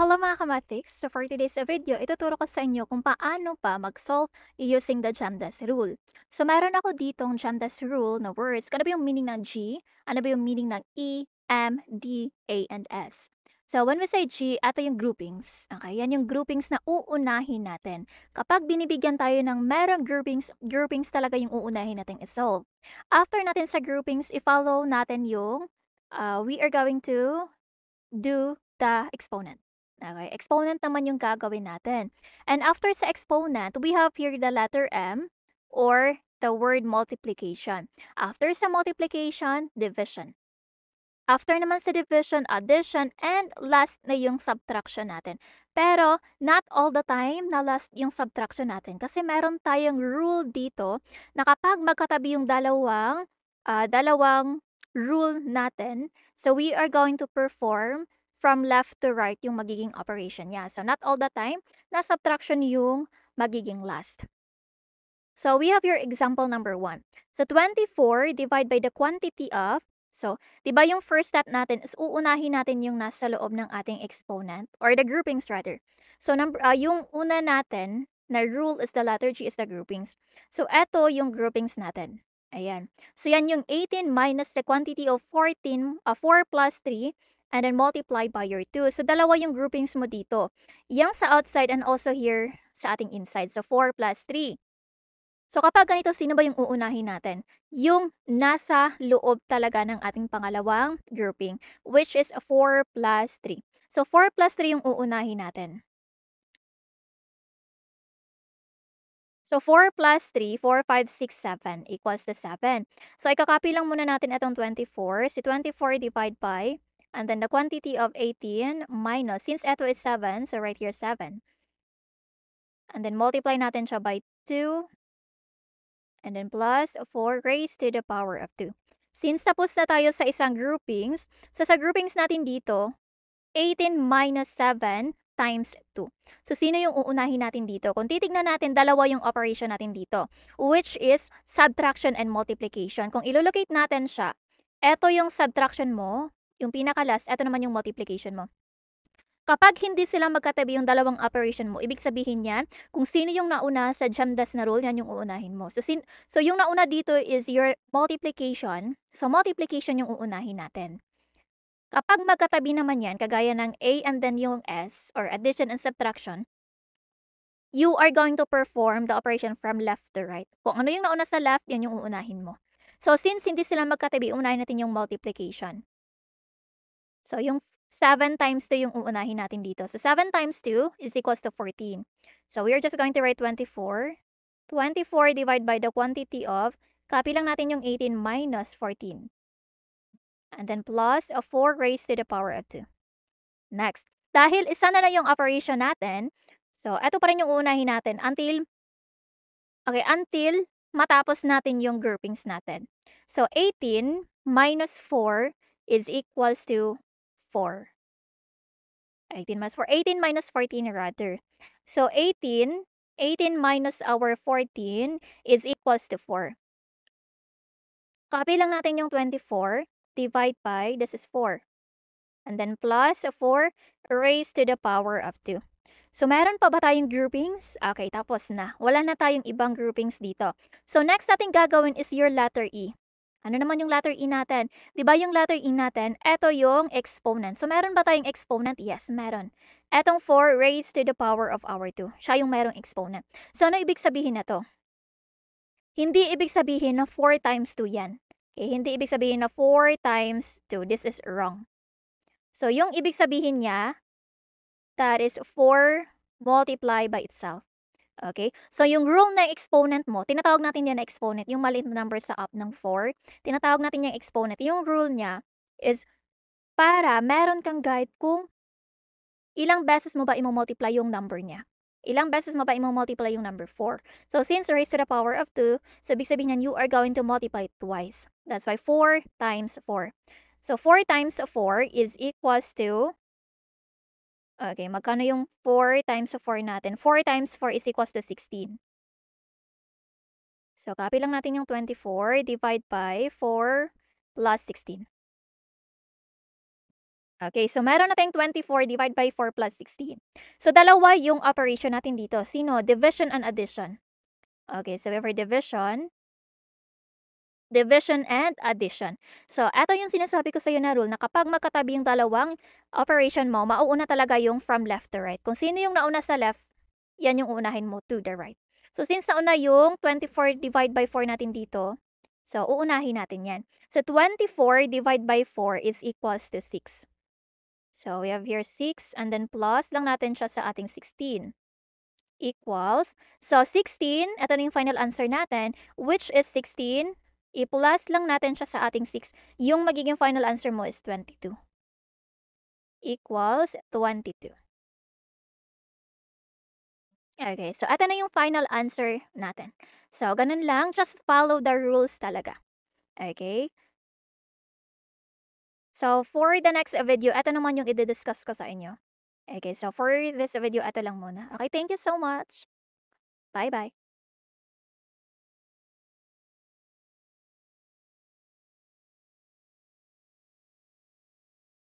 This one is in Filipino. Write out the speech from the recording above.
Hello mga kamatiks! So for today's video, ituturo ko sa inyo kung paano pa mag-solve using the Jamdas rule. So meron ako ditong Jamdas rule na words. Ano ba yung meaning ng G? Ano ba yung meaning ng E, M, D, A, and S? So when we say G, ito yung groupings. Okay, yan yung groupings na uunahin natin. Kapag binibigyan tayo ng merong groupings talaga yung uunahin natin i-solve. After natin sa groupings, i-follow natin yung we are going to do the exponent. Okay, exponent naman yung gagawin natin. And after sa exponent, we have here the letter M or the word multiplication. After sa multiplication, division. After naman sa division, addition, and last na yung subtraction natin. Pero not all the time na last yung subtraction natin kasi meron tayong rule dito na kapag magkatabi yung dalawang rule natin, so we are going to perform from left to right yung magiging operation niya. So not all the time na subtraction yung magiging last. So we have your example number 1. So 24 divide by the quantity of, so 'di ba yung first step natin is uunahin natin yung nasa loob ng ating exponent or the groupings rather. So yung una natin na rule is the letter G is the groupings. So eto yung groupings natin. Ayan. So yan yung 18 minus the quantity of 4 plus 3 and then multiply by your 2. So dalawa yung groupings mo dito. Yang sa outside and also here sa ating inside. So 4 plus 3. So kapag ganito, sino ba yung uunahin natin? Yung nasa loob talaga ng ating pangalawang grouping, which is 4 plus 3. So 4 plus 3 yung uunahin natin. So 4 plus 3, 4, 5, 6, 7 equals to 7. So ikakopy lang muna natin itong 24. Si 24 divide by, and then the quantity of 18 minus, since ito is 7, so right here 7. And then multiply natin siya by 2. And then plus 4 raised to the power of 2. Since tapos na tayo sa isang groupings, so sa groupings natin dito, 18 minus 7 times 2. So sino yung uunahin natin dito? Kung titignan natin, dalawa yung operation natin dito, which is subtraction and multiplication. Kung ilolocate natin siya, eto yung subtraction mo, yung pinaka-last, eto naman yung multiplication mo. Kapag hindi sila magkatabi yung dalawang operation mo, ibig sabihin niyan, kung sino yung nauna sa Jamdas na rule, yan yung uunahin mo. So yung nauna dito is your multiplication. So multiplication yung uunahin natin. Kapag magkatabi naman yan, kagaya ng A and then yung S, or addition and subtraction, you are going to perform the operation from left to right. Kung ano yung nauna sa left, yan yung uunahin mo. So since hindi sila magkatabi, unahin natin yung multiplication. So, yung 7 times 2 yung uunahin natin dito. So, 7 times 2 is equals to 14. So, we are just going to write 24. 24 divided by the quantity of, copy lang natin yung 18 minus 14. And then plus of 4 raised to the power of 2. Next. Dahil isa na lang yung operation natin, so, ito pa rin yung uunahin natin until matapos natin yung groupings natin. So, 18 minus 4 is equals to 4. 18 minus 4. 18 minus 14 rather. So 18 minus our 14 is equals to 4. Copy lang natin yung 24, divide by, this is 4. And then plus 4 raised to the power of 2. So meron pa ba tayong groupings? Okay, tapos na. Wala na tayong ibang groupings dito. So next natin gagawin is your letter E. Ano naman yung letter E natin? 'Di ba yung letter E natin, eto yung exponent. So meron ba tayong exponent? Yes, meron. Etong 4 raised to the power of our 2. Siya yung merong exponent. So ano ibig sabihin na to? Hindi ibig sabihin na 4 times 2 yan. Okay, hindi ibig sabihin na 4 times 2. This is wrong. So yung ibig sabihin niya, that is 4 multiplied by itself. Okay? So, yung rule na exponent mo, tinatawag natin yan na exponent, yung maliit na number sa up ng 4, tinatawag natin yung exponent. Yung rule niya is para meron kang guide kung ilang beses mo ba i-multiply yung number niya. Ilang beses mo ba i-multiply yung number 4. So, since raised to the power of 2, so ibig sabihin yan, you are going to multiply it twice. That's why 4 times 4. So, 4 times 4 is equals to, okay, magkano yung 4 times 4 natin? 4 times 4 is equals to 16. So, copy lang natin yung 24, divide by 4 plus 16. Okay, so meron na tayong 24 divide by 4 plus 16. So, dalawa yung operation natin dito. Sino? Division and addition. Okay, so we have our division and addition. So, eto yung sinasabi ko sa'yo na rule na kapag magkatabi yung dalawang operation mo, mauuna talaga yung from left to right. Kung sino yung nauna sa left, yan yung uunahin mo to the right. So, since nauna yung 24 divide by 4 natin dito, so uunahin natin yan. So, 24 divide by 4 is equals to 6. So, we have here 6 and then plus lang natin siya sa ating 16 equals. So, 16, ito na yung final answer natin, which is 16. I-plus lang natin siya sa ating 6. Yung magiging final answer mo is 22. Equals 22. Okay, so ito na yung final answer natin. So, ganun lang. Just follow the rules talaga. Okay? So, for the next video, ito naman yung i-discuss ko sa inyo. Okay, so for this video, ito lang muna. Okay, thank you so much. Bye-bye.